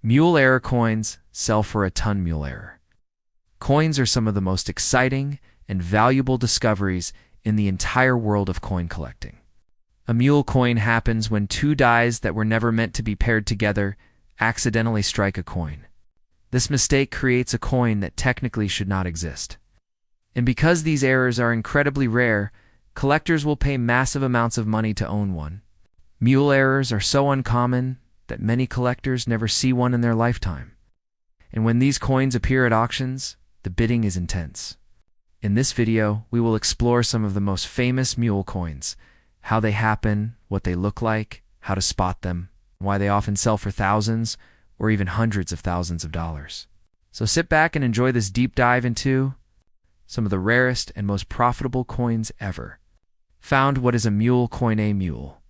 Mule error coins sell for a ton. Mule error coins are some of the most exciting and valuable discoveries in the entire world of coin collecting. A mule coin happens when two dies that were never meant to be paired together accidentally strike a coin. This mistake creates a coin that technically should not exist. And because these errors are incredibly rare, collectors will pay massive amounts of money to own one. Mule errors are so uncommon that many collectors never see one in their lifetime. And when these coins appear at auctions, the bidding is intense. In this video, we will explore some of the most famous mule coins, how they happen, what they look like, how to spot them, why they often sell for thousands or even hundreds of thousands of dollars. So sit back and enjoy this deep dive into some of the rarest and most profitable coins ever. Found. What is a mule coin? A mule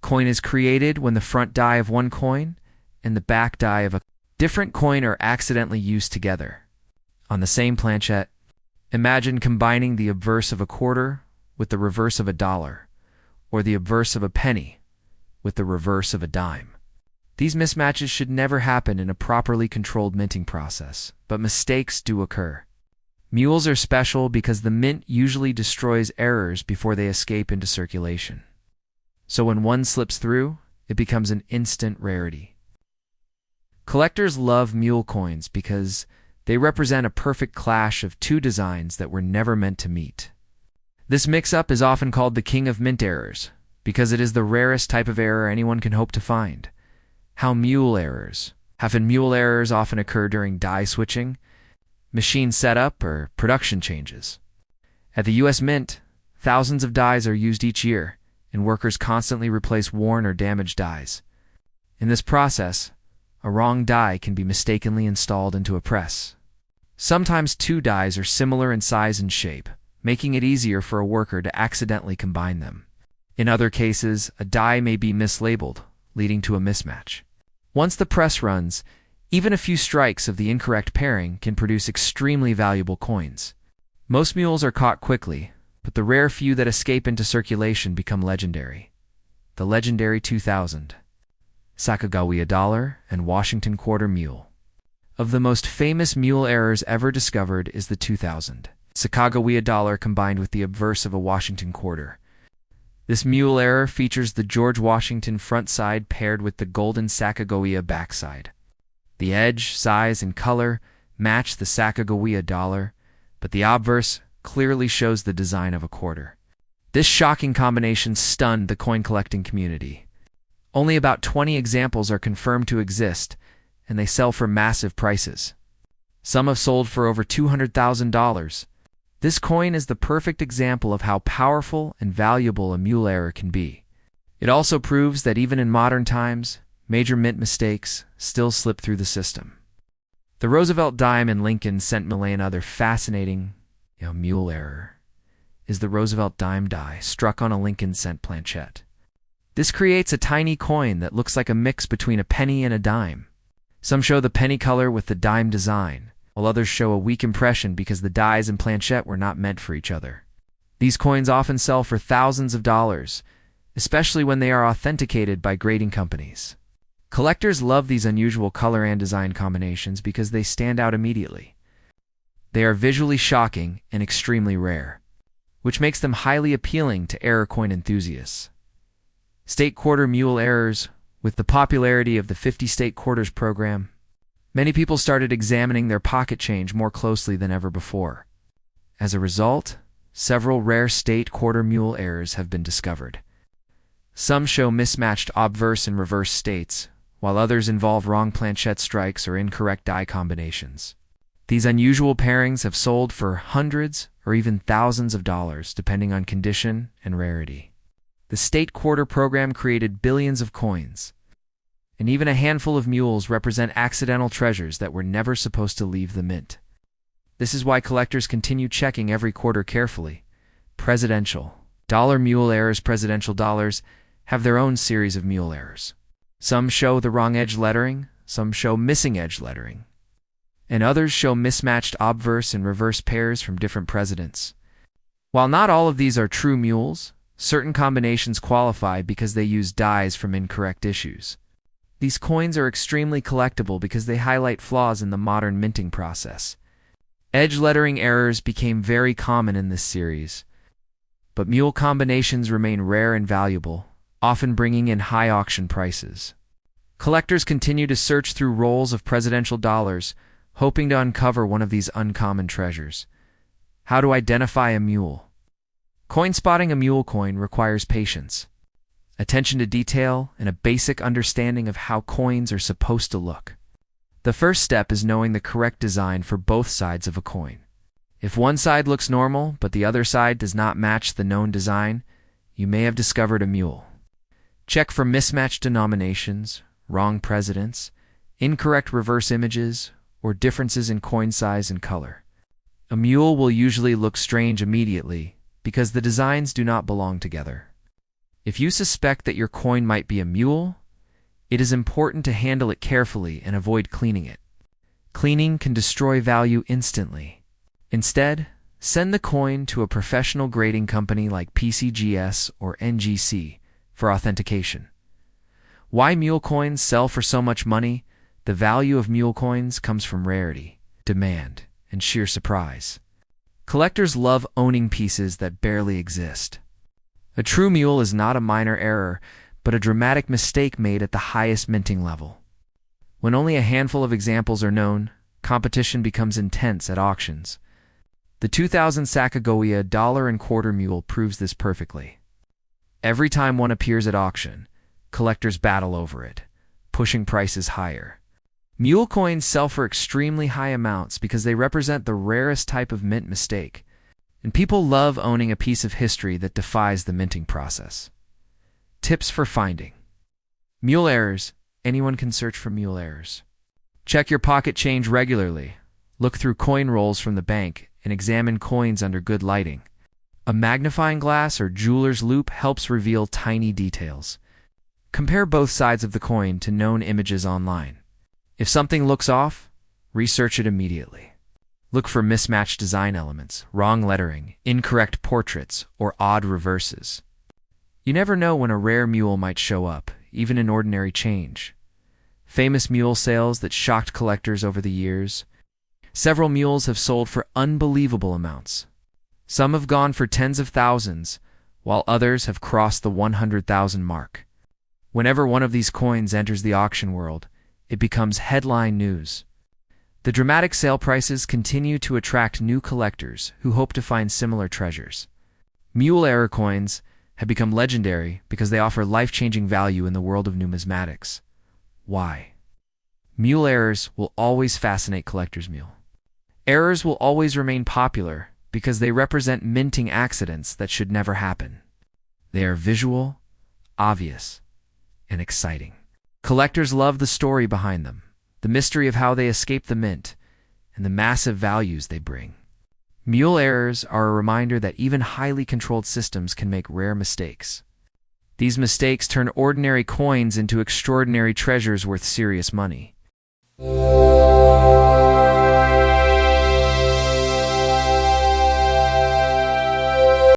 coin is created when the front die of one coin and the back die of a different coin are accidentally used together on the same planchette. Imagine combining the obverse of a quarter with the reverse of a dollar, or the obverse of a penny with the reverse of a dime. These mismatches should never happen in a properly controlled minting process, but mistakes do occur. Mules are special because the mint usually destroys errors before they escape into circulation. So when one slips through, it becomes an instant rarity. Collectors love mule coins because they represent a perfect clash of two designs that were never meant to meet. This mix-up is often called the king of mint errors because it is the rarest type of error anyone can hope to find. How mule errors happen. Mule errors often occur during die switching, machine setup, or production changes. At the US Mint, thousands of dies are used each year, and workers constantly replace worn or damaged dies. In this process, a wrong die can be mistakenly installed into a press. Sometimes two dies are similar in size and shape, making it easier for a worker to accidentally combine them. In other cases, a die may be mislabeled, leading to a mismatch. Once the press runs, even a few strikes of the incorrect pairing can produce extremely valuable coins. Most mules are caught quickly, but the rare few that escape into circulation become legendary. The legendary 2000 Sacagawea dollar and Washington quarter mule. Of the most famous mule errors ever discovered is the 2000 Sacagawea dollar combined with the obverse of a Washington quarter. This mule error features the George Washington front side paired with the golden Sacagawea backside. The edge, size, and color match the Sacagawea dollar, but the obverse clearly shows the design of a quarter. This shocking combination stunned the coin collecting community. Only about 20 examples are confirmed to exist, and they sell for massive prices. Some have sold for over $200,000. This coin is the perfect example of how powerful and valuable a mule error can be. It also proves that even in modern times, major mint mistakes still slip through the system. The Roosevelt dime and Lincoln cent Mule. Another fascinating mule error is the Roosevelt dime die struck on a Lincoln cent planchette. This creates a tiny coin that looks like a mix between a penny and a dime. Some show the penny color with the dime design, while others show a weak impression because the dies and planchette were not meant for each other. These coins often sell for thousands of dollars, especially when they are authenticated by grading companies. Collectors love these unusual color and design combinations because they stand out immediately. They are visually shocking and extremely rare, which makes them highly appealing to error coin enthusiasts. State quarter mule errors. With the popularity of the 50 state quarters program, many people started examining their pocket change more closely than ever before. As a result, several rare state quarter mule errors have been discovered. Some show mismatched obverse and reverse states, while others involve wrong planchette strikes or incorrect die combinations. These unusual pairings have sold for hundreds or even thousands of dollars, depending on condition and rarity. The state quarter program created billions of coins, and even a handful of mules represent accidental treasures that were never supposed to leave the mint. This is why collectors continue checking every quarter carefully. Presidential dollar mule errors. Presidential dollars have their own series of mule errors. Some show the wrong edge lettering, some show missing edge lettering, and others show mismatched obverse and reverse pairs from different presidents. While not all of these are true mules, certain combinations qualify because they use dies from incorrect issues. These coins are extremely collectible because they highlight flaws in the modern minting process. Edge lettering errors became very common in this series, but Mule combinations remain rare and valuable, often bringing in high auction prices. Collectors continue to search through rolls of presidential dollars, hoping to uncover one of these uncommon treasures. How to identify a mule? Coin spotting a mule coin requires patience, attention to detail, and a basic understanding of how coins are supposed to look. The first step is knowing the correct design for both sides of a coin. If one side looks normal, but the other side does not match the known design, you may have discovered a mule. Check for mismatched denominations, wrong presidents, incorrect reverse images, or differences in coin size and color. A mule will usually look strange immediately because the designs do not belong together. If you suspect that your coin might be a mule, it is important to handle it carefully and avoid cleaning it. Cleaning can destroy value instantly. Instead, send the coin to a professional grading company like PCGS or NGC for authentication. Why mule coins sell for so much money? The value of mule coins comes from rarity, demand, and sheer surprise. Collectors love owning pieces that barely exist. A true mule is not a minor error, but a dramatic mistake made at the highest minting level. When only a handful of examples are known, competition becomes intense at auctions. The 2000 Sacagawea $1.25 mule proves this perfectly. Every time one appears at auction, collectors battle over it, pushing prices higher. Mule coins sell for extremely high amounts because they represent the rarest type of mint mistake, and people love owning a piece of history that defies the minting process. Tips for finding mule errors. Anyone can search for mule errors. Check your pocket change regularly. Look through coin rolls from the bank and examine coins under good lighting. A magnifying glass or jeweler's loupe helps reveal tiny details. Compare both sides of the coin to known images online. If something looks off, research it immediately. Look for mismatched design elements, wrong lettering, incorrect portraits, or odd reverses. You never know when a rare mule might show up, even in ordinary change. Famous mule sales that shocked collectors over the years. Several mules have sold for unbelievable amounts. Some have gone for tens of thousands, while others have crossed the 100,000 mark. Whenever one of these coins enters the auction world, it becomes headline news. The dramatic sale prices continue to attract new collectors who hope to find similar treasures. Mule error coins have become legendary because they offer life-changing value in the world of numismatics. Why? Mule errors will always fascinate collectors. Mule errors will always remain popular because they represent minting accidents that should never happen. They are visual, obvious, and exciting. Collectors love the story behind them, the mystery of how they escape the mint, and the massive values they bring. Mule errors are a reminder that even highly controlled systems can make rare mistakes. These mistakes turn ordinary coins into extraordinary treasures worth serious money.